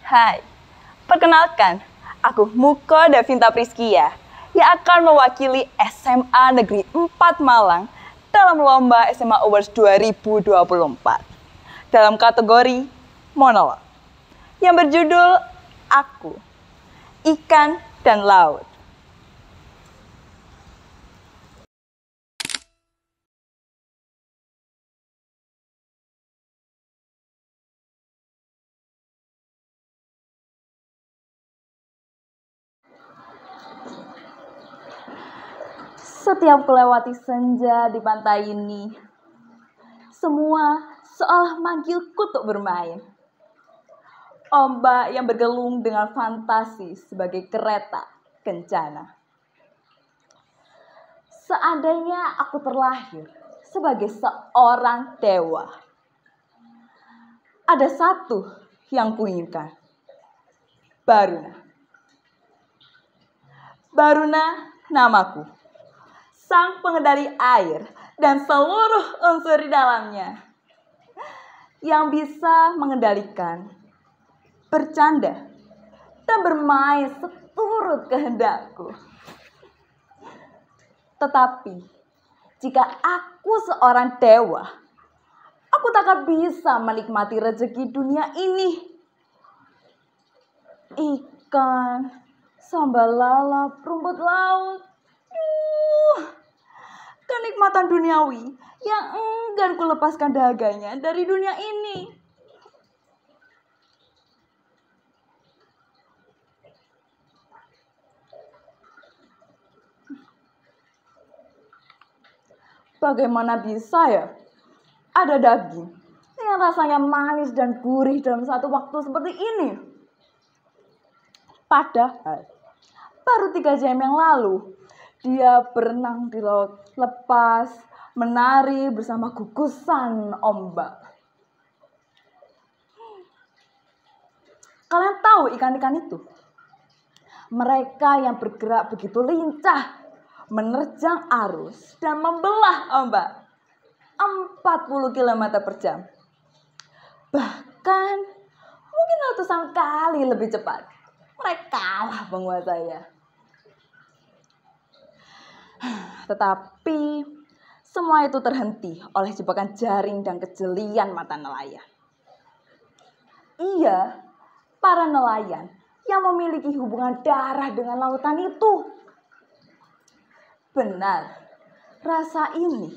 Hai, perkenalkan, aku Muko Davinta Priskia yang akan mewakili SMA Negeri 4 Malang dalam Lomba SMA Awards 2024 dalam kategori monolog yang berjudul Aku, Ikan dan Laut. Setiap kelewati senja di pantai ini, semua seolah manggilku untuk bermain. Ombak yang bergelung dengan fantasi sebagai kereta kencana. Seandainya aku terlahir sebagai seorang dewa, ada satu yang kuinginkan. Baruna. Baruna namaku. Sang pengendali air dan seluruh unsur di dalamnya. Yang bisa mengendalikan, bercanda, dan bermain seturut kehendakku. Tetapi, jika aku seorang dewa, aku takkan bisa menikmati rezeki dunia ini. Ikan, sambal lalap, rumput laut. Kenikmatan duniawi yang enggan kulepaskan dahaganya dari dunia ini. Bagaimana bisa ya ada daging yang rasanya manis dan gurih dalam satu waktu seperti ini? Padahal baru 3 jam yang lalu dia berenang di laut lepas, menari bersama gugusan ombak. Kalian tahu ikan-ikan itu? Mereka yang bergerak begitu lincah, menerjang arus dan membelah ombak 40 km per jam. Bahkan mungkin ratusan kali lebih cepat. Mereka kalah penguasanya. Tetapi semua itu terhenti oleh jebakan jaring dan kejelian mata nelayan. Iya, para nelayan yang memiliki hubungan darah dengan lautan itu. Benar, rasa ini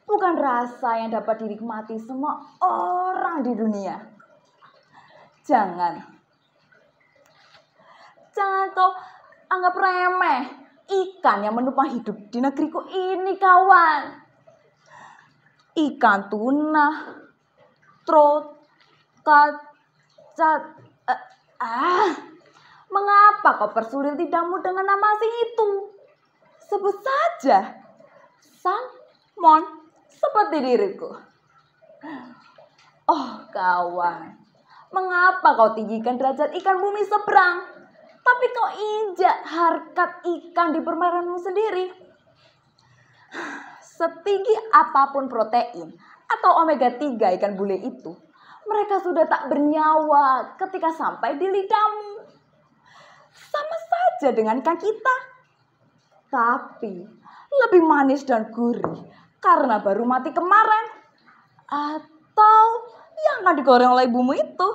bukan rasa yang dapat dinikmati semua orang di dunia. Jangan kau anggap remeh ikan yang menumpang hidup di negeriku ini, kawan. Ikan tuna, trout, kacat. Mengapa kau persulit lidahmu dengan nama asing itu? Sebut saja salmon seperti diriku. Oh kawan, mengapa kau tinggikan derajat ikan bumi seberang, tapi kau injak harkat ikan di permairanmu sendiri? Setinggi apapun protein atau omega 3 ikan bule itu, mereka sudah tak bernyawa ketika sampai di lidahmu. Sama saja dengan ikan kita. Tapi lebih manis dan gurih karena baru mati kemarin. Atau yang akan digoreng oleh ibumu itu.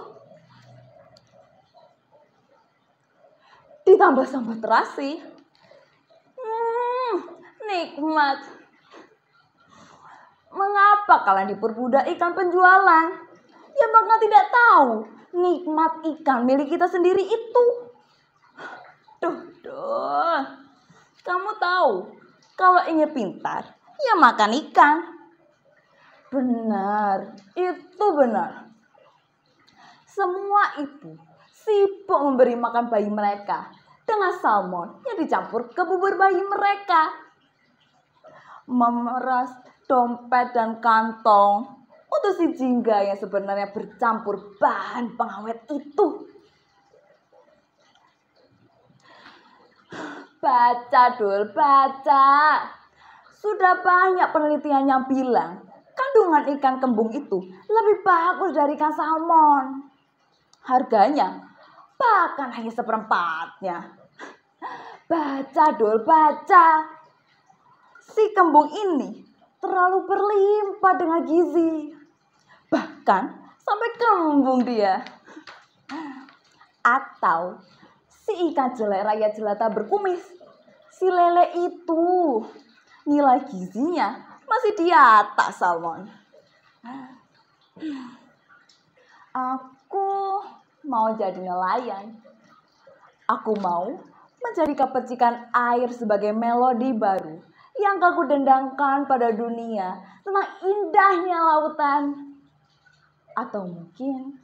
Ditambah sambal terasi. Nikmat. Mengapa kalian diperbudak ikan penjualan? Ya bahkan tidak tahu nikmat ikan milik kita sendiri itu. Duh. Kamu tahu, kalau ingin pintar, ya makan ikan. Benar, itu benar. Semua ibu sibuk memberi makan bayi mereka dengan salmon yang dicampur ke bubur bayi mereka. Memeras dompet dan kantong untuk si jingga yang sebenarnya bercampur bahan pengawet itu. Baca, Dul, baca. Sudah banyak penelitian yang bilang kandungan ikan kembung itu lebih bagus dari ikan salmon. Harganya bahkan hanya seperempatnya. Baca Dul, baca. Si kembung ini terlalu berlimpah dengan gizi. Bahkan sampai kembung dia. Atau si ikan jelek rakyat jelata berkumis. Si lele itu nilai gizinya masih di atas salmon. Aku mau jadi nelayan. Aku mau menjadikan percikan air sebagai melodi baru yang aku dendangkan pada dunia tentang indahnya lautan. Atau mungkin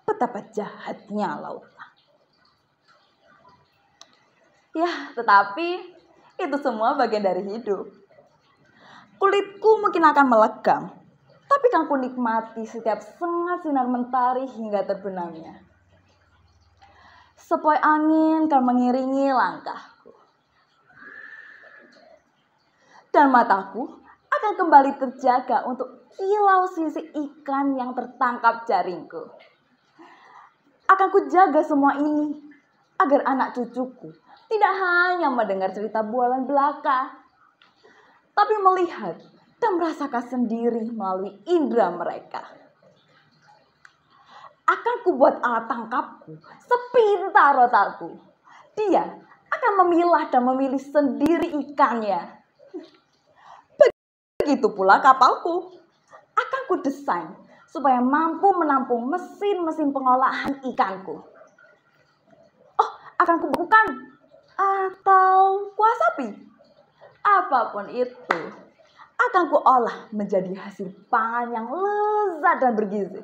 betapa jahatnya lautan. Ya, tetapi itu semua bagian dari hidup. Kulitku mungkin akan melegam, tapi kan ku nikmati setiap sengat sinar mentari hingga terbenamnya. Sepoi angin kan mengiringi langkahku. Dan mataku akan kembali terjaga untuk kilau sisik ikan yang tertangkap jaringku. Akan ku jaga semua ini agar anak cucuku tidak hanya mendengar cerita bualan belaka, tapi melihat dan merasakan sendiri melalui indera mereka. Akan ku buat alat tangkapku sepintar otakku. Dia akan memilah dan memilih sendiri ikannya. Begitu pula kapalku. Akan ku desain supaya mampu menampung mesin-mesin pengolahan ikanku. Oh, akan ku bukan atau ku asapi. Apapun itu, akan ku olah menjadi hasil pangan yang lezat dan bergizi.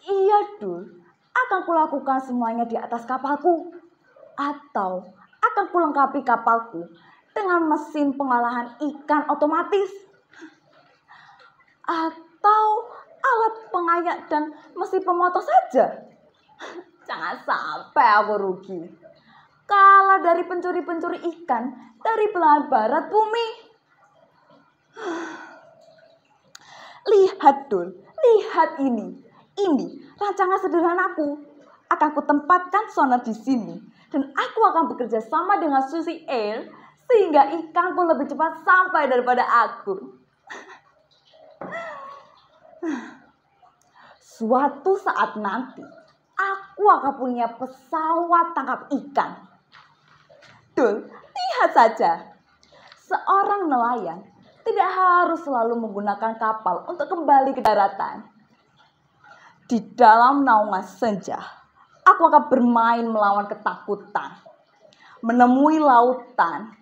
Iya Dul, akan kulakukan semuanya di atas kapalku. Atau akan kulengkapi kapalku dengan mesin pengolahan ikan otomatis. Atau alat pengayak dan mesin pemotong saja. Jangan sampai aku rugi. Kalah dari pencuri-pencuri ikan dari belahan barat bumi. Lihat Dul, lihat ini. Ini rancangan sederhanaku. Akan kutempatkan sonar di sini. Dan aku akan bekerja sama dengan Susi Air sehingga ikanku lebih cepat sampai daripada aku. Suatu saat nanti, aku akan punya pesawat tangkap ikan. Dul, lihat saja. Seorang nelayan tidak harus selalu menggunakan kapal untuk kembali ke daratan. Di dalam naungan senja, aku akan bermain melawan ketakutan, menemui lautan,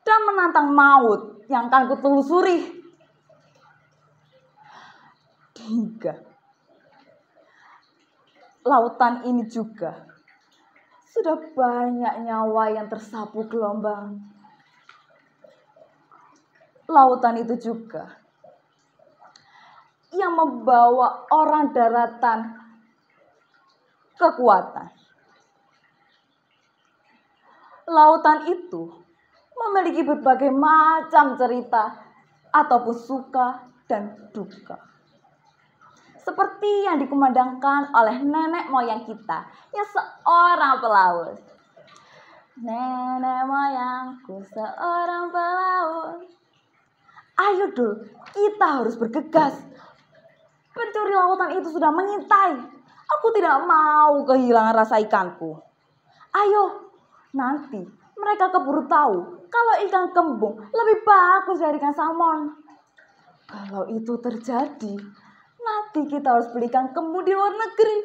dan menantang maut yang akan kutelusuri. Hingga lautan ini juga sudah banyak nyawa yang tersapu gelombang. Lautan itu juga yang membawa orang daratan kekuatan. Lautan itu memiliki berbagai macam cerita ataupun suka dan duka. Seperti yang dikumandangkan oleh nenek moyang kita yang seorang pelaut. Nenek moyangku seorang pelaut. Ayo Dul, kita harus bergegas. Pencuri lautan itu sudah mengintai. Aku tidak mau kehilangan rasa ikanku. Ayo, nanti mereka keburu tahu kalau ikan kembung lebih bagus dari ikan salmon. Kalau itu terjadi, nanti kita harus beli ikan kembung di luar negeri.